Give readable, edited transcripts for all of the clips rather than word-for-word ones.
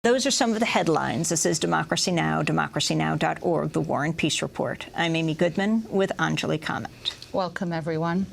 Those are some of the headlines. This is Democracy Now!, democracynow.org, The War and Peace Report. I'm Amy Goodman with Anjali Kamat. Welcome, everyone.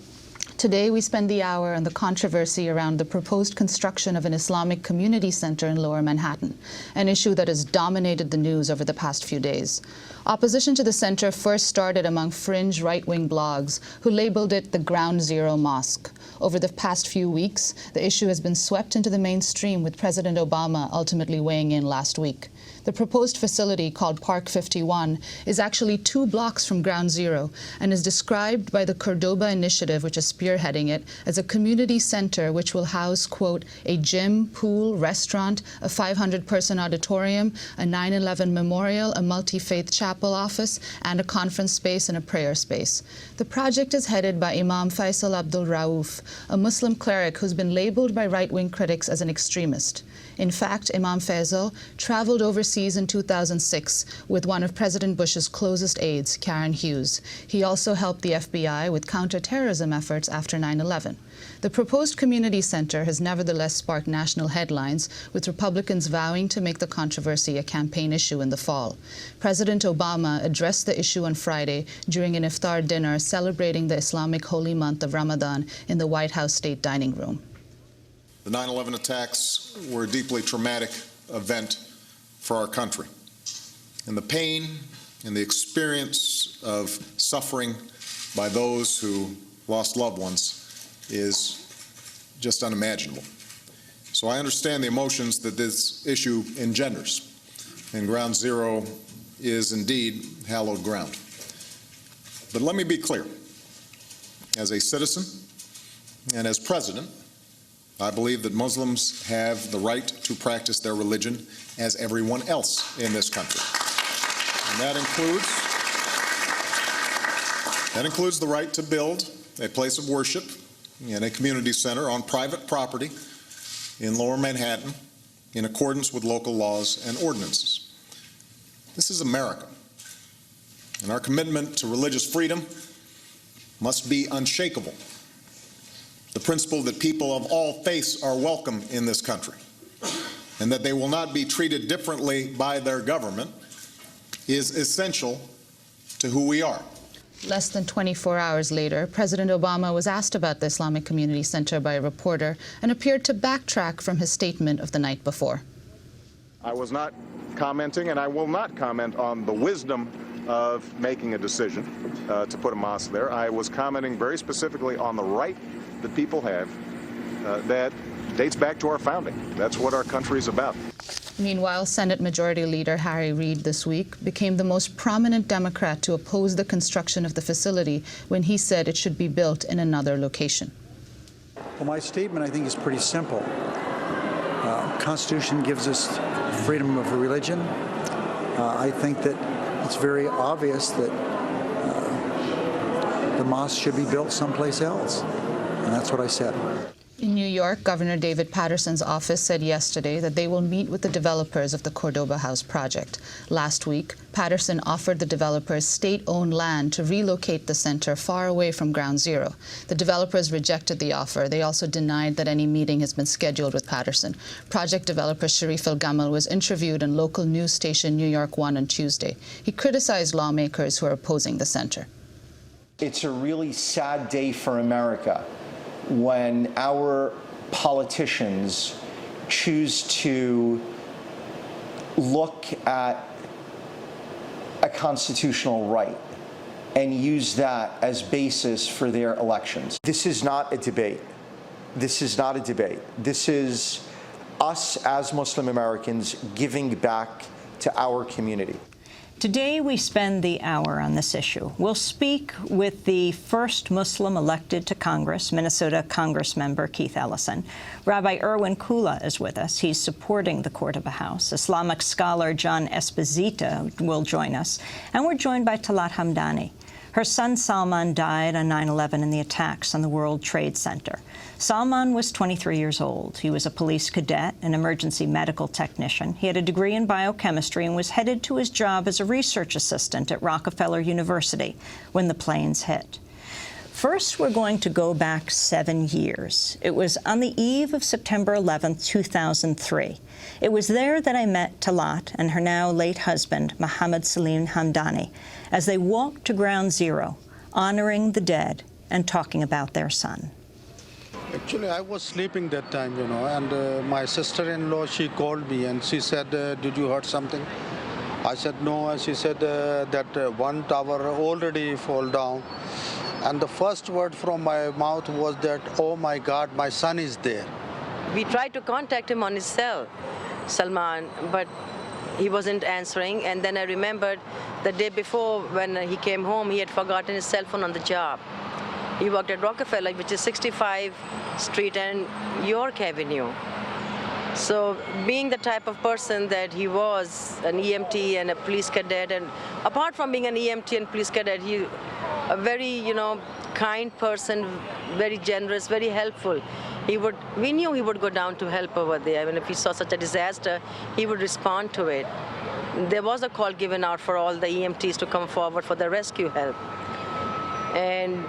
Today, we spend the hour on the controversy around the proposed construction of an Islamic community center in Lower Manhattan, an issue that has dominated the news over the past few days. Opposition to the center first started among fringe right-wing blogs who labeled it the Ground Zero Mosque. Over the past few weeks, the issue has been swept into the mainstream, with President Obama ultimately weighing in last week. The proposed facility, called Park 51, is actually 2 blocks from Ground Zero and is described by the Cordoba Initiative, which is spearheading it, as a community center which will house, quote, a gym, pool, restaurant, a 500-person auditorium, a 9/11 memorial, a multi-faith chapel office, and a conference space and a prayer space. The project is headed by Imam Faisal Abdul Rauf, a Muslim cleric who's been labeled by right-wing critics as an extremist. In fact, Imam Faisal traveled overseas in 2006 with one of President Bush's closest aides, Karen Hughes. He also helped the FBI with counterterrorism efforts after 9/11. The proposed community center has nevertheless sparked national headlines, with Republicans vowing to make the controversy a campaign issue in the fall. President Obama addressed the issue on Friday during an iftar dinner celebrating the Islamic holy month of Ramadan in the White House State Dining Room. The 9/11 attacks were a deeply traumatic event for our country. And the pain and the experience of suffering by those who lost loved ones is just unimaginable. So I understand the emotions that this issue engenders, and Ground Zero is indeed hallowed ground. But let me be clear. As a citizen and as president, I believe that Muslims have the right to practice their religion as everyone else in this country. And that includes the right to build a place of worship and a community center on private property in Lower Manhattan in accordance with local laws and ordinances. This is America, and our commitment to religious freedom must be unshakable. The principle that people of all faiths are welcome in this country and that they will not be treated differently by their government is essential to who we are. Less than 24 hours later, President Obama was asked about the Islamic Community Center by a reporter and appeared to backtrack from his statement of the night before. I was not commenting, and I will not comment on the wisdom of making a decision to put a mosque there. I was commenting very specifically on the right that people have that dates back to our founding. That's what our country is about. Meanwhile, Senate Majority Leader Harry Reid this week became the most prominent Democrat to oppose the construction of the facility when he said it should be built in another location. Well, my statement, I think, is pretty simple. Constitution gives us freedom of religion. I think that it's very obvious that the mosque should be built someplace else. And that's what I said. In New York, Governor David Paterson's office said yesterday that they will meet with the developers of the Cordoba House project. Last week, Paterson offered the developers state-owned land to relocate the center far away from Ground Zero. The developers rejected the offer. They also denied that any meeting has been scheduled with Paterson. Project developer Sharif El-Gamal was interviewed on local news station New York 1 on Tuesday. He criticized lawmakers who are opposing the center. It's a really sad day for America when our politicians choose to look at a constitutional right and use that as basis for their elections. This is not a debate. This is not a debate. This is us as Muslim Americans giving back to our community. Today, we spend the hour on this issue. We'll speak with the first Muslim elected to Congress, Minnesota Congressmember Keith Ellison. Rabbi Irwin Kula is with us. He's supporting the Cordoba House. Islamic scholar John Esposito will join us. And we're joined by Talat Hamdani. Her son Salman died on 9/11 in the attacks on the World Trade Center. Salman was 23 years old. He was a police cadet, an emergency medical technician. He had a degree in biochemistry and was headed to his job as a research assistant at Rockefeller University when the planes hit. First, we're going to go back 7 years. It was on the eve of September 11th, 2003. It was there that I met Talat and her now late husband, Mohammed Salman Hamdani, as they walked to Ground Zero, honoring the dead and talking about their son. Actually, I was sleeping that time, and my sister-in-law, she called me and she said, did you heard something? I said, no, and she said that one tower already fall down. And the first word from my mouth was that, oh my God, my son is there. We tried to contact him on his cell, Salman, but he wasn't answering. And then I remembered the day before when he came home, he had forgotten his cell phone on the job. He worked at Rockefeller, which is 65 Street and York Avenue. So being the type of person that he was, an EMT and a police cadet, and apart from being an EMT and police cadet, he a very, kind person, very generous, very helpful. We knew he would go down to help over there. I mean, if he saw such a disaster, he would respond to it. There was a call given out for all the EMTs to come forward for the rescue help. And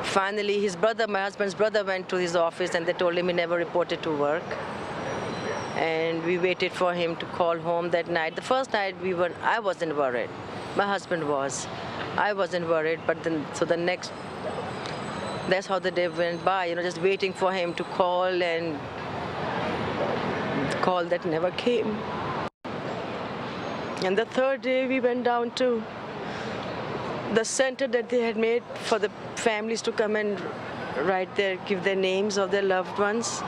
finally, his brother, my husband's brother, went to his office and they told him he never reported to work. And we waited for him to call home that night. The first night I wasn't worried. My husband was. I wasn't worried, but then, so the next, that's how the day went by, just waiting for him to call, and the call that never came. And the third day we went down to the center that they had made for the families to come and give their names of their loved ones.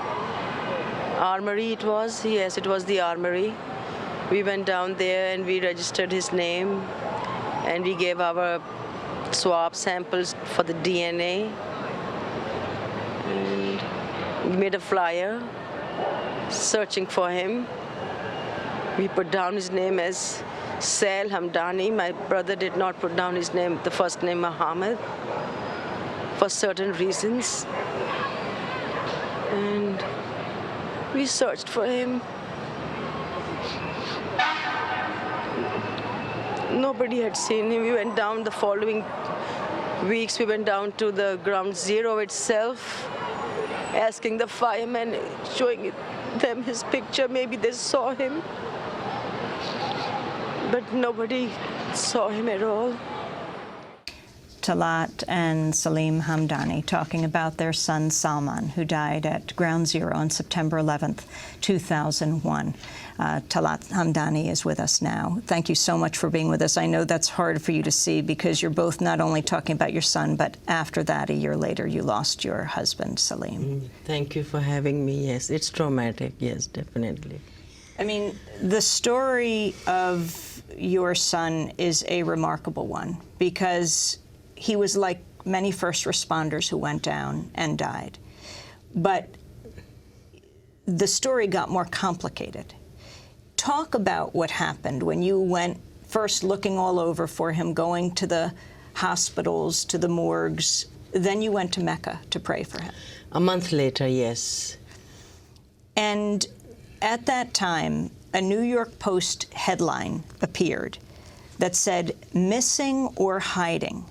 Armory it was, yes, it was the Armory. We went down there and we registered his name, and we gave our swab samples for the DNA. And we made a flyer searching for him. We put down his name as Sal Hamdani. My brother did not put down his name, the first name Muhammad, for certain reasons. And we searched for him. Nobody had seen him. We went down the following weeks. We went down to the Ground Zero itself, asking the firemen, showing them his picture. Maybe they saw him. But nobody saw him at all. Talat and Salman Hamdani talking about their son Salman, who died at Ground Zero on September 11th, 2001. Talat Hamdani is with us now. Thank you so much for being with us. I know that's hard for you to see because you're both not only talking about your son, but after that, a year later, you lost your husband, Salman. Thank you for having me. Yes, it's traumatic. Yes, definitely. I mean, the story of your son is a remarkable one because he was like many first responders who went down and died. But the story got more complicated. Talk about what happened when you went first looking all over for him, going to the hospitals, to the morgues, then you went to Mecca to pray for him. A month later, yes. And at that time, a New York Post headline appeared that said, "Missing or hiding.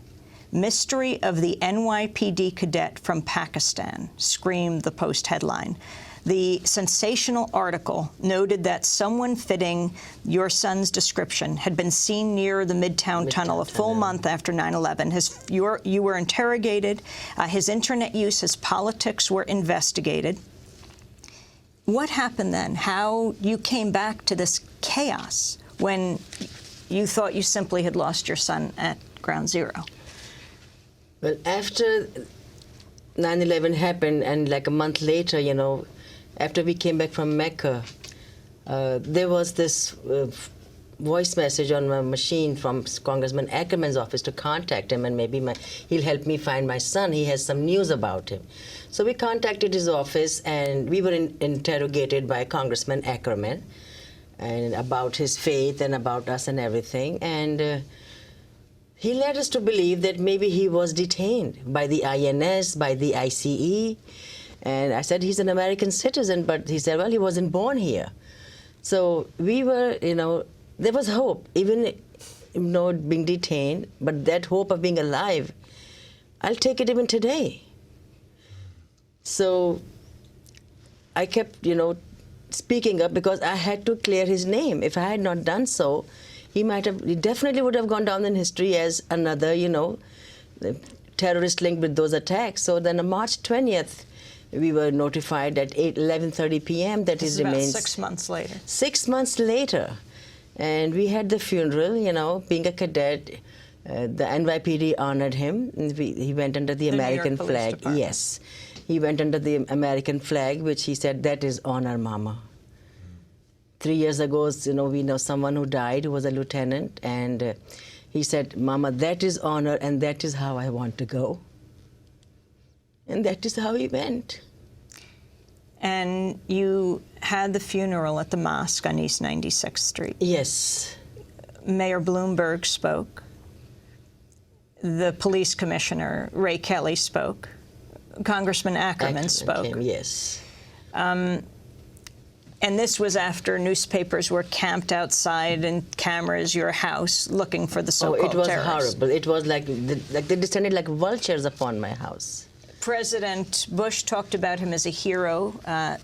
Mystery of the NYPD cadet from Pakistan," screamed the Post headline. The sensational article noted that someone fitting your son's description had been seen near the Midtown Tunnel a full month after 9/11. You were interrogated. His internet use, his politics were investigated. What happened then? How you came back to this chaos when you thought you simply had lost your son at Ground Zero? Well, after 9/11 happened, and like a month later, after we came back from Mecca, there was this voice message on my machine from Congressman Ackerman's office to contact him, and maybe he'll help me find my son. He has some news about him. So we contacted his office, and we were interrogated by Congressman Ackerman and about his faith and about us and everything. And he led us to believe that maybe he was detained by the INS, by the ICE. And I said, he's an American citizen, but he said, well, he wasn't born here. So we were, there was hope, even being detained, but that hope of being alive I'll take it even today. So I kept, speaking up because I had to clear his name. If I had not done so, he definitely would have gone down in history as another, terrorist linked with those attacks. So then on March 20th, we were notified at 11:30 p.m. that This he remains. about 6 months later. 6 months later. And we had the funeral, being a cadet. The NYPD honored him. He went under the American New York Police flag. Department. Yes. He went under the American flag, which he said, that is honor, Mama. 3 years ago, we know someone who died, who was a lieutenant, and he said, Mama, that is honor, and that is how I want to go. And that is how he went. And you had the funeral at the mosque on East 96th Street. Yes. Mayor Bloomberg spoke. The police commissioner, Ray Kelly, spoke. Congressman Ackerman spoke. Came, yes. And this was after newspapers were camped outside and cameras your house looking for the so-called terrorists. It was horrible. It was like they descended like vultures upon my house. President Bush talked about him as a hero.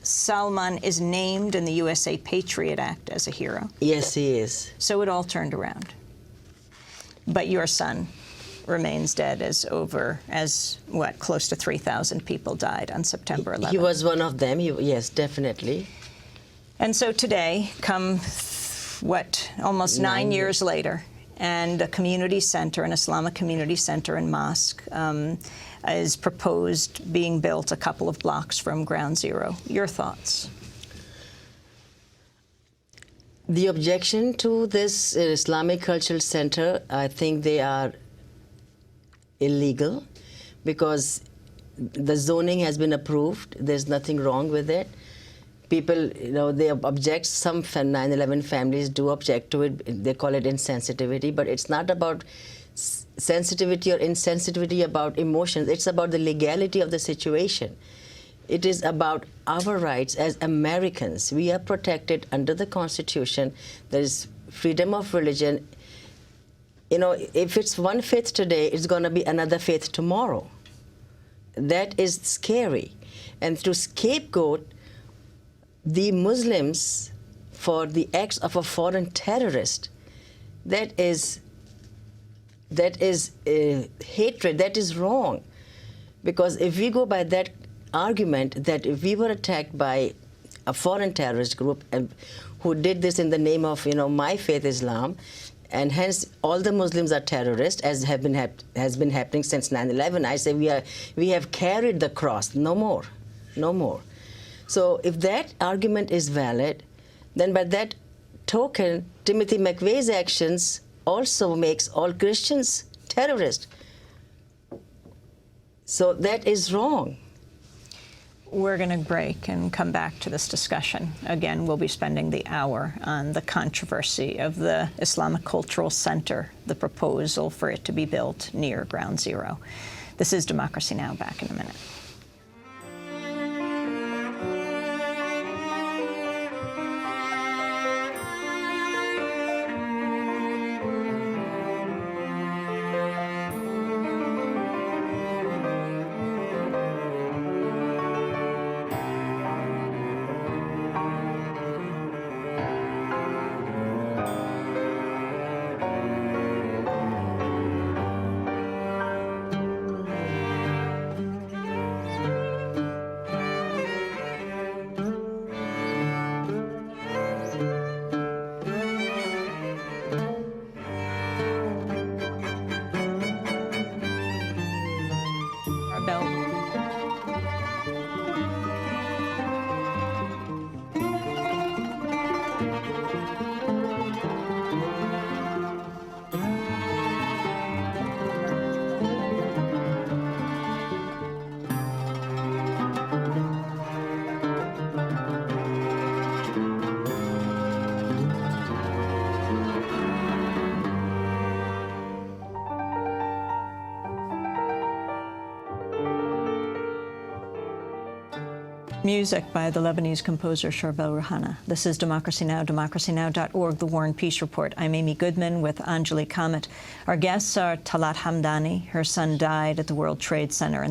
Salman is named in the USA Patriot Act as a hero. Yes, he is. So it all turned around. But your son remains dead close to 3,000 people died on September 11th. He was one of them, yes, definitely. And so today, almost 9 years later, and a community center, an Islamic community center and mosque, is proposed being built a couple of blocks from Ground Zero. Your thoughts? The objection to this Islamic Cultural Center, I think they are illegal because the zoning has been approved. There's nothing wrong with it. People, they object. Some 9/11 families do object to it. They call it insensitivity, but it's not about sensitivity or insensitivity about emotions. It's about the legality of the situation. It is about our rights as Americans. We are protected under the Constitution. There is freedom of religion. If it's one faith today, it's going to be another faith tomorrow. That is scary. And to scapegoat the Muslims for the acts of a foreign terrorist, that is hatred, that is wrong. Because if we go by that argument that if we were attacked by a foreign terrorist group who did this in the name of, my faith, Islam, and hence all the Muslims are terrorists, as has been happening since 9/11, I say we have carried the cross, no more, no more. So if that argument is valid, then by that token, Timothy McVeigh's actions also makes all Christians terrorists. So that is wrong. We're going to break and come back to this discussion. Again, we'll be spending the hour on the controversy of the Islamic Cultural Center, the proposal for it to be built near Ground Zero. This is Democracy Now! Back in a minute. Music by the Lebanese composer Charbel Rouhana. This is Democracy Now!, democracynow.org, The War and Peace Report. I'm Amy Goodman with Anjali Kamat. Our guests are Talat Hamdani. Her son died at the World Trade Center in the